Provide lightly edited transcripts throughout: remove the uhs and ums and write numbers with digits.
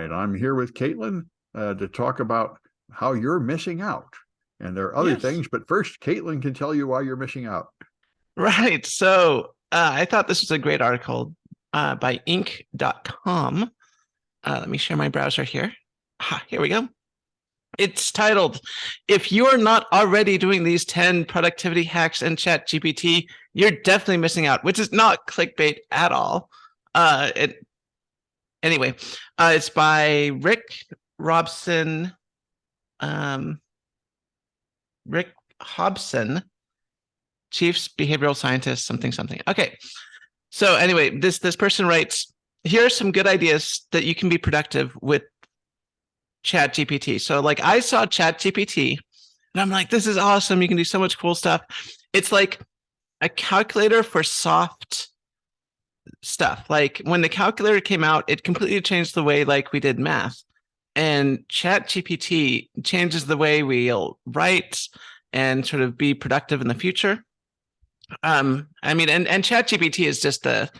right, I'm here with Caitlin to talk about how you're missing out. And there are other Yes, things, but first, Caitlin can tell you why you're missing out. right. So I thought this was a great article by Inc.com. Let me share my browser here. Here we go. It's titled, If You're Not Already Doing These 10 Productivity Hacks in ChatGPT, You're Definitely Missing Out, which is not clickbait at all. Uh, it, anyway, it's by Robson, um, Rick Hobson, Chiefs Behavioral Scientist, something, something. Okay. So anyway, this person writes, here are some good ideas that you can be productive with Chat GPT. So like I saw Chat GPT and I'm like, this is awesome. You can do so much cool stuff. It's like a calculator for soft stuff. Like when the calculator came out, it completely changed the way like we did math. And Chat GPT changes the way we'll write and sort of be productive in the future. I mean, and Chat GPT is just a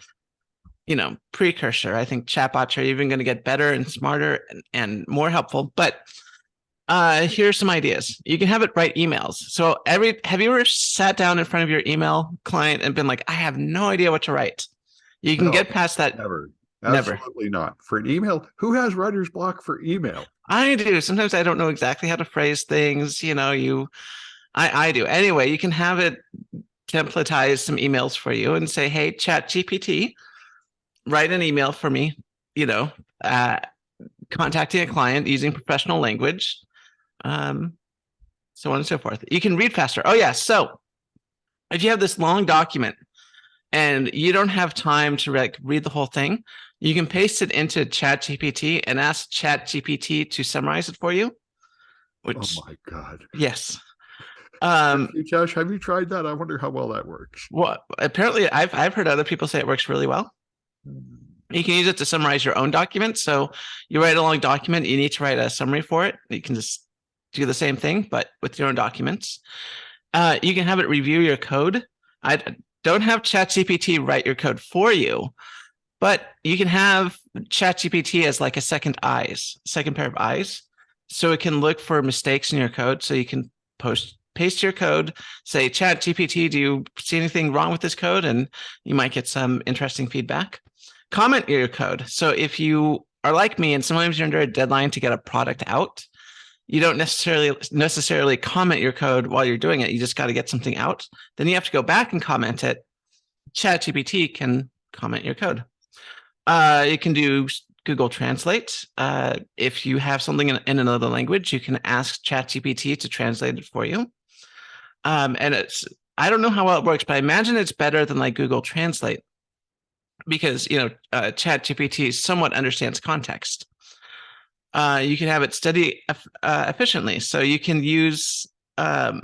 precursor. I think chatbots are even going to get better and smarter and more helpful. But here's some ideas. You can have it write emails. So have you ever sat down in front of your email client and been like, I have no idea what to write? You can No, get past that. never. Never. Absolutely not. For an email, who has writer's block for email? I do. Sometimes I don't know exactly how to phrase things. I do. Anyway, you can have it templatize some emails for you and say, hey, Chat GPT, write an email for me, you know, uh, contacting a client using professional language, um, so on and so forth. You can read faster. Oh, yeah. So if you have this long document and you don't have time to read the whole thing, you can paste it into ChatGPT and ask ChatGPT to summarize it for you, Oh which, my God. yes. Um, Actually, Josh, have you tried that? I wonder how well that works. well, apparently I've heard other people say it works really well. You can use it to summarize your own document. So you write a long document, you need to write a summary for it. You can just do the same thing, but with your own documents. You can have it review your code. I don't have ChatGPT write your code for you, but you can have ChatGPT as like a second pair of eyes. So it can look for mistakes in your code. So you can paste your code, say, ChatGPT, do you see anything wrong with this code? And you might get some interesting feedback. Comment your code. So if you are like me and sometimes you're under a deadline to get a product out, you don't necessarily comment your code while you're doing it. You just got to get something out. Then you have to go back and comment it. ChatGPT can comment your code. You can do Google Translate. If you have something in another language, you can ask ChatGPT to translate it for you. And I don't know how well it works, but I imagine it's better than like Google Translate because ChatGPT somewhat understands context. You can have it study efficiently, so you can have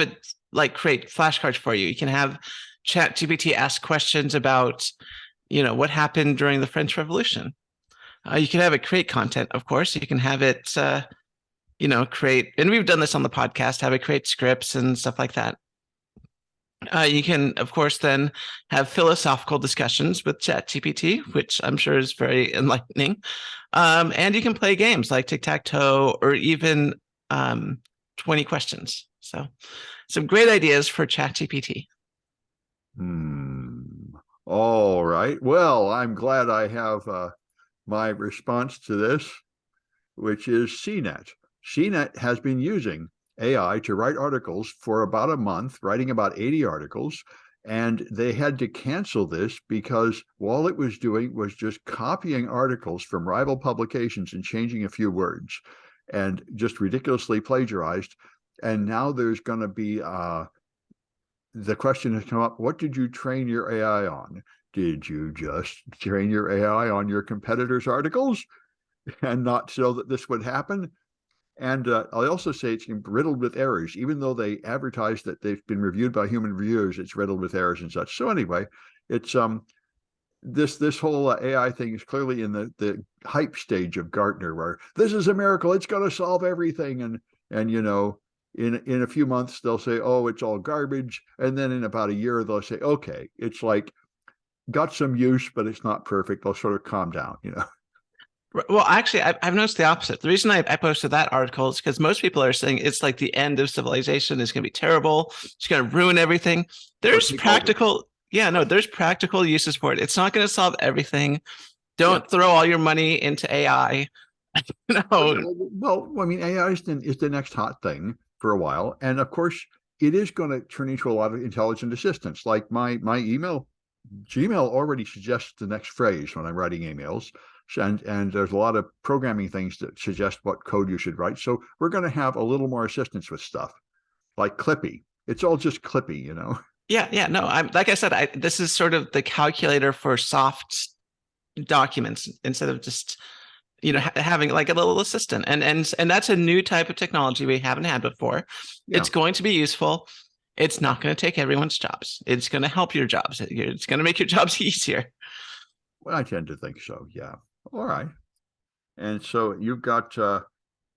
it like create flashcards for you. You can have ChatGPT ask questions about what happened during the French Revolution. You can have it create content, of course. You can have it create, and we've done this on the podcast, have it create scripts and stuff like that. You can, of course, then have philosophical discussions with ChatGPT, which I'm sure is very enlightening. And you can play games like tic-tac-toe or even 20 questions. So some great ideas for ChatGPT. Hmm. All right. Well, I'm glad I have my response to this, which is CNET. CNET has been using AI to write articles for about a month, writing about 80 articles. And they had to cancel this because all it was doing was just copying articles from rival publications and changing a few words and just ridiculously plagiarized. And now there's going to be the question has come up, what did you train your AI on? Did you just train your AI on your competitors' articles and not so that this would happen? And I'll also say it's riddled with errors, even though they advertise that they've been reviewed by human reviewers. It's riddled with errors and such. So anyway, it's this whole AI thing is clearly in the hype stage of Gartner, where this is a miracle, it's going to solve everything, and in a few months they'll say, oh, it's all garbage, and then in about a year they'll say, okay, it's like got some use, but it's not perfect. They'll sort of calm down. Well, actually, I've noticed the opposite. The reason I posted that article is because most people are saying it's like the end of civilization. It's going to be terrible. It's going to ruin everything. Or There's take over. practical, yeah, no, there's practical uses for it. It's not going to solve everything. Yeah. Don't throw all your money into AI. No, Well, I mean, AI is the next hot thing for a while, and of course, it is going to turn into a lot of intelligent assistants. Like my email, Gmail already suggests the next phrase when I'm writing emails, and there's a lot of programming things that suggest what code you should write. So we're going to have a little more assistance with stuff like Clippy. It's all just Clippy, you know. yeah, no. I'm like I said, this is sort of the calculator for soft documents instead of just having like a little assistant, and that's a new type of technology we haven't had before. Yeah. It's going to be useful. It's not going to take everyone's jobs. It's going to help your jobs. It's going to make your jobs easier. Well, I tend to think so. Yeah. All right. And so you've got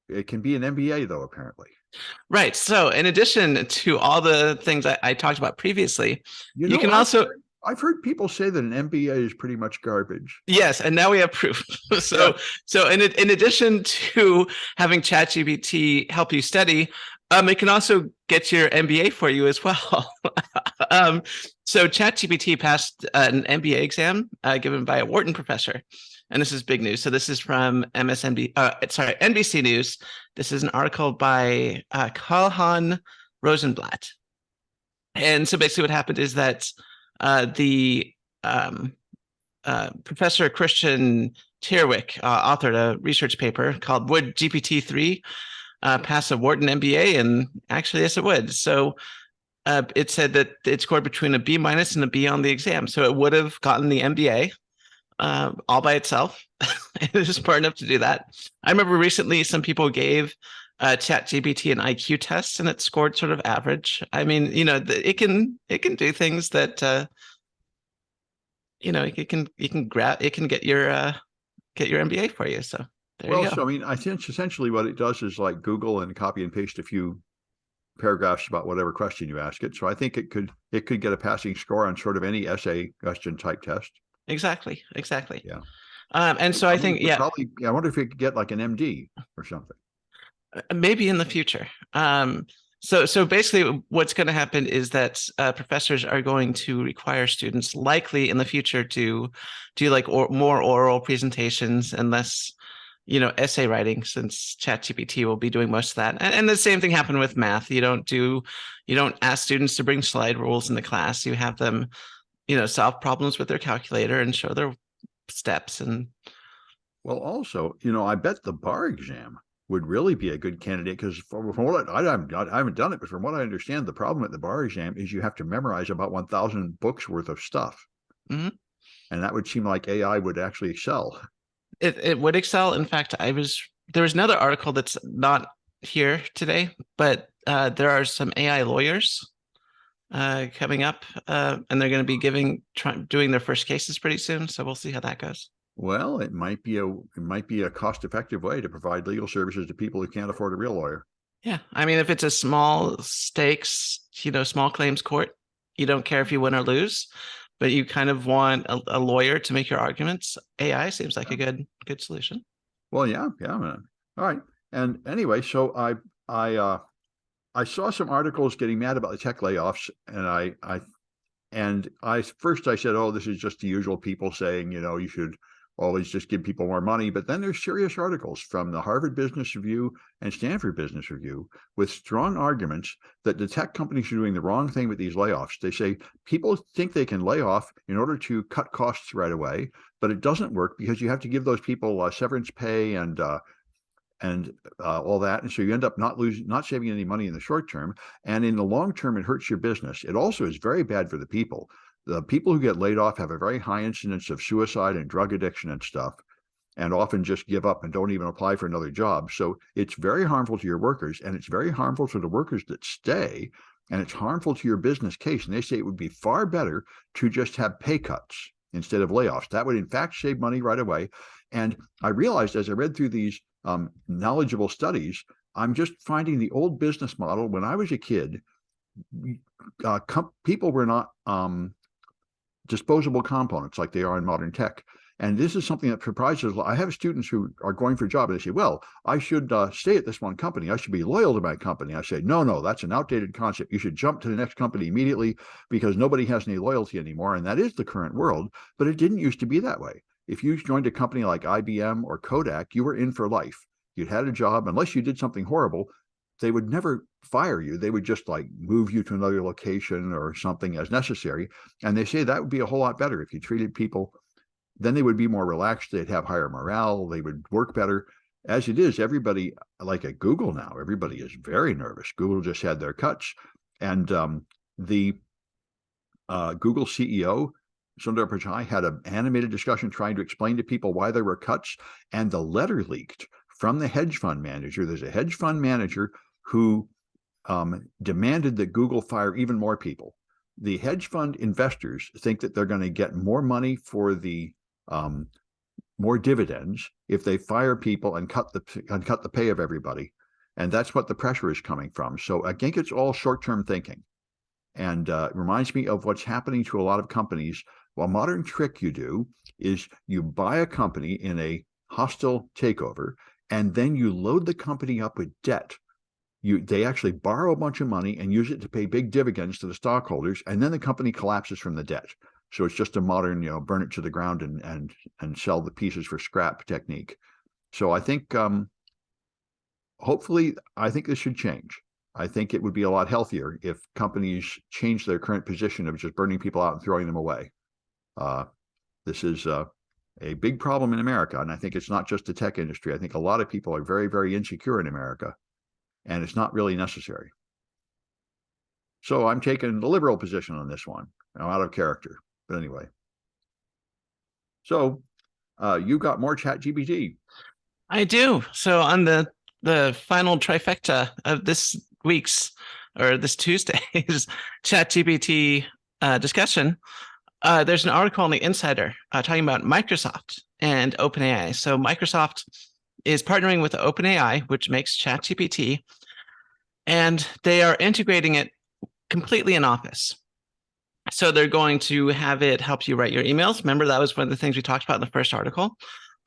it can be an MBA though, apparently. Right. So in addition to all the things I talked about previously, You you know, can also, I've heard people say that an MBA is pretty much garbage. yes, and now we have proof. Yeah. So in addition to having ChatGPT help you study, it can also get your MBA for you as well. um, so ChatGPT passed an MBA exam given by a Wharton professor, and this is big news. So this is from NBC News. This is an article by Kalhan Rosenblatt, and so basically what happened is that the Professor Christian Tierwick authored a research paper called "Would GPT-3 Pass a Wharton MBA?" And actually, yes, it would. So it said that it scored between a B minus and a B on the exam. So it would have gotten the MBA all by itself. It was smart enough to do that. I remember recently some people gave ChatGPT an IQ test and it scored sort of average. I mean, it can do things that it can get your MBA for you. So there you Well, go. so I mean, I think essentially what it does is like Google and copy and paste a few paragraphs about whatever question you ask it. So I think it could get a passing score on sort of any essay question type test. Exactly. Yeah. And so I mean, think, yeah, probably. Yeah, I wonder if you could get like an MD or something. maybe in the future. So basically, what's going to happen is that professors are going to require students, likely in the future, to do like more oral presentations and less, essay writing, since ChatGPT will be doing most of that. And the same thing happened with math. You don't ask students to bring slide rules in the class. You have them, solve problems with their calculator and show their steps. And Well, also, I bet the bar exam would really be a good candidate because from what I haven't done it, but from what I understand, the problem at the bar exam is you have to memorize about 1,000 books worth of stuff, mm-hmm. and that would seem like AI would actually excel. It would excel. In fact, there was another article that's not here today, but there are some AI lawyers coming up, and they're going to be doing their first cases pretty soon. So we'll see how that goes. Well, it might be a cost-effective way to provide legal services to people who can't afford a real lawyer. Yeah, I mean, if it's a small stakes, small claims court, you don't care if you win or lose, but you kind of want a lawyer to make your arguments. AI seems like a good solution. Well, yeah, man. All right. And anyway, so I saw some articles getting mad about the tech layoffs, and I first I said, oh, this is just the usual people saying, you should always just give people more money. But then there's serious articles from the Harvard Business Review and Stanford Business Review with strong arguments that the tech companies are doing the wrong thing with these layoffs. They say people think they can lay off in order to cut costs right away, but it doesn't work because you have to give those people severance pay and all that, and so you end up not saving any money in the short term, and in the long term, it hurts your business. It also is very bad for the people. The people who get laid off have a very high incidence of suicide and drug addiction and stuff, and often just give up and don't even apply for another job. So it's very harmful to your workers, and it's very harmful to the workers that stay, and it's harmful to your business case. And they say it would be far better to just have pay cuts instead of layoffs. That would in fact save money right away. And I realized as I read through these knowledgeable studies, I'm just finding the old business model. When I was a kid, people were not disposable components like they are in modern tech. And this is something that surprises. I have students who are going for a job and they say, well, I should stay at this one company. I should be loyal to my company. I say, no, that's an outdated concept. You should jump to the next company immediately because nobody has any loyalty anymore. And that is the current world. But it didn't used to be that way. If you joined a company like IBM or Kodak, you were in for life. You'd had a job. Unless you did something horrible, they would never fire you. They would just like move you to another location or something as necessary. And they say that would be a whole lot better if you treated people. Then they would be more relaxed. They'd have higher morale. They would work better. As it is, everybody, like at Google now, everybody is very nervous. Google just had their cuts. And the Google CEO, Sundar Pichai, had an animated discussion trying to explain to people why there were cuts. And the letter leaked from the hedge fund manager. There's a hedge fund manager who demanded that Google fire even more people. The hedge fund investors think that they're going to get more money for the more dividends if they fire people and cut the pay of everybody, and that's what the pressure is coming from. So I think it's all short-term thinking, and it reminds me of what's happening to a lot of companies. Well, modern trick you do is you buy a company in a hostile takeover, and then you load the company up with debt. They actually borrow a bunch of money and use it to pay big dividends to the stockholders, and then the company collapses from the debt. So it's just a modern, burn it to the ground and sell the pieces for scrap technique. So I think, hopefully, I think this should change. I think it would be a lot healthier if companies change their current position of just burning people out and throwing them away. This is a big problem in America, and I think it's not just the tech industry. I think a lot of people are very, very insecure in America, and it's not really necessary. So I'm taking the liberal position on this one. I'm out of character. But anyway, so you got more ChatGPT. I do. So on the final trifecta of this Tuesday's ChatGPT discussion, there's an article on the Insider talking about Microsoft and OpenAI. So Microsoft is partnering with OpenAI, which makes ChatGPT, and they are integrating it completely in Office. So they're going to have it help you write your emails. Remember, that was one of the things we talked about in the first article.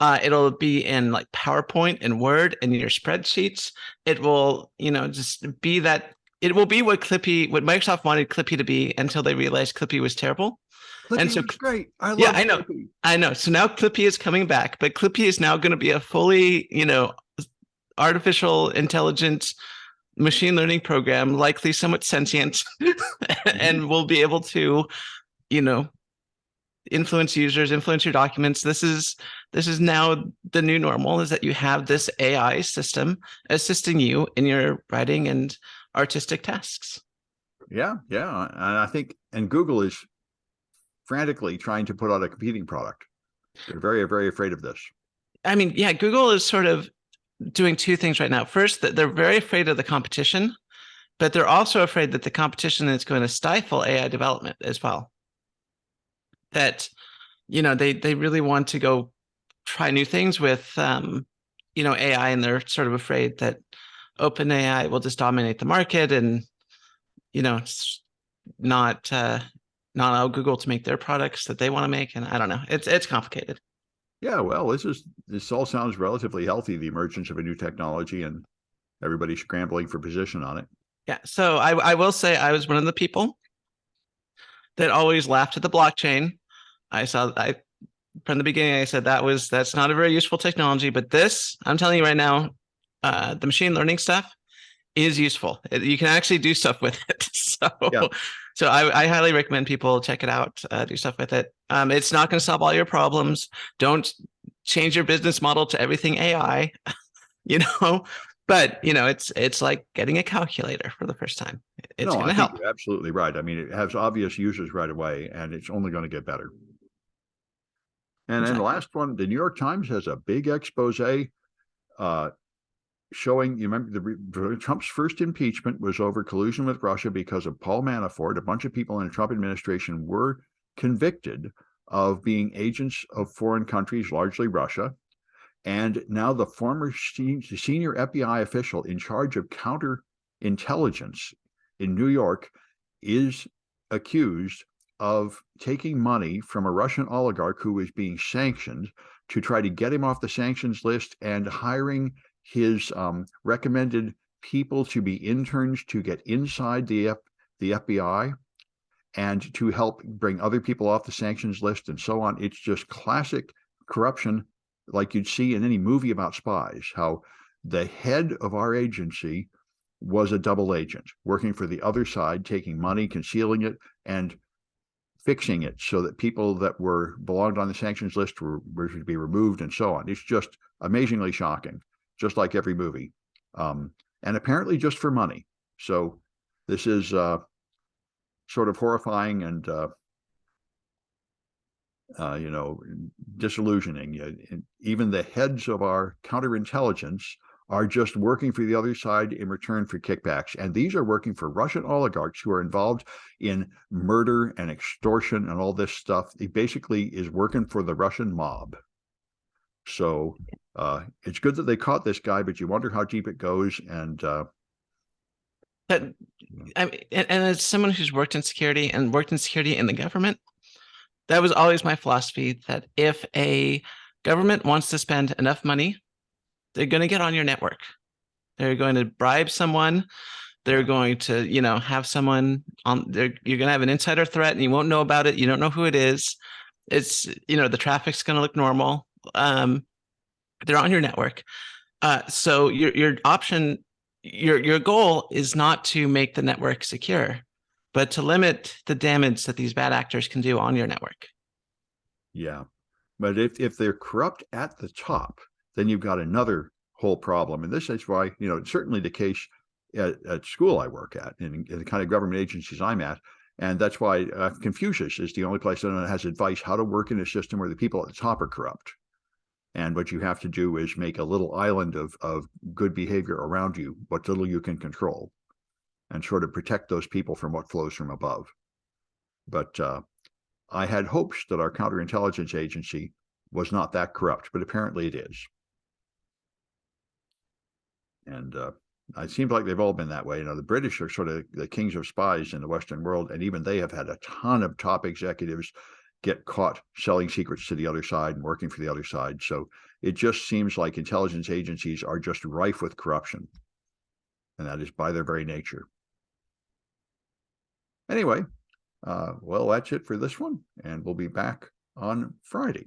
It'll be in like PowerPoint and Word and your spreadsheets. It will, just be that. It will be what Microsoft wanted Clippy to be until they realized Clippy was terrible. Clippy and so, was great. I love Clippy. I know. So now Clippy is coming back, but Clippy is now going to be a fully, artificial intelligence machine learning program, likely somewhat sentient, and will be able to, influence users, influence your documents. This is now the new normal, is that you have this AI system assisting you in your writing and artistic tasks. Yeah. And I think, and Google is frantically trying to put out a competing product. They're very, very afraid of this. I mean, yeah, Google is sort of doing two things right now. First, that they're very afraid of the competition, but they're also afraid that the competition is going to stifle AI development as well. That, they really want to go try new things with, AI, and they're sort of afraid that OpenAI will just dominate the market and, not allow Google to make their products that they want to make. And I don't know, it's complicated. Yeah, well, this all sounds relatively healthy, the emergence of a new technology and everybody scrambling for position on it. Yeah. So I will say I was one of the people that always laughed at the blockchain. From the beginning, I said that's not a very useful technology, but this, I'm telling you right now, the machine learning stuff is useful. You can actually do stuff with it. So I highly recommend people check it out, do stuff with it. It's not going to solve all your problems. Don't change your business model to everything AI, but it's like getting a calculator for the first time. It's going to help. You're absolutely right. I mean, it has obvious uses right away, and it's only going to get better. And then the last one, the New York Times has a big expose showing, you remember, Trump's first impeachment was over collusion with Russia because of Paul Manafort. A bunch of people in the Trump administration were convicted of being agents of foreign countries, largely Russia. And now the former senior FBI official in charge of counterintelligence in New York is accused of taking money from a Russian oligarch who was being sanctioned to try to get him off the sanctions list and hiring his recommended people to be interns to get inside the FBI and to help bring other people off the sanctions list and so on. It's just classic corruption like you'd see in any movie about spies, how the head of our agency was a double agent working for the other side, taking money, concealing it, and fixing it so that people that were belonged on the sanctions list were to be removed and so on. It's just amazingly shocking, just like every movie. And apparently just for money. So this is sort of horrifying and disillusioning. Even the heads of our counterintelligence are just working for the other side in return for kickbacks. And these are working for Russian oligarchs who are involved in murder and extortion and all this stuff. He basically is working for the Russian mob. So it's good that they caught this guy, but you wonder how deep it goes. And and as someone who's worked in security and worked in security in the government, that was always my philosophy, that if a government wants to spend enough money, they're going to get on your network. They're going to bribe someone. They're going to, have someone on there. You're going to have an insider threat and you won't know about it. You don't know who it is. It's, the traffic's going to look normal. They're on your network. So your option, your goal is not to make the network secure, but to limit the damage that these bad actors can do on your network. Yeah. But if they're corrupt at the top, then you've got another whole problem. And this is why, it's certainly the case at school I work at, in the kind of government agencies I'm at. And that's why Confucius is the only place that has advice how to work in a system where the people at the top are corrupt. And what you have to do is make a little island of good behavior around you, what little you can control, and sort of protect those people from what flows from above. But I had hopes that our counterintelligence agency was not that corrupt, but apparently it is. And it seems like they've all been that way. The British are sort of the kings of spies in the Western world, and even they have had a ton of top executives get caught selling secrets to the other side and working for the other side. So it just seems like intelligence agencies are just rife with corruption, and that is by their very nature. Anyway, well, that's it for this one, and we'll be back on Friday.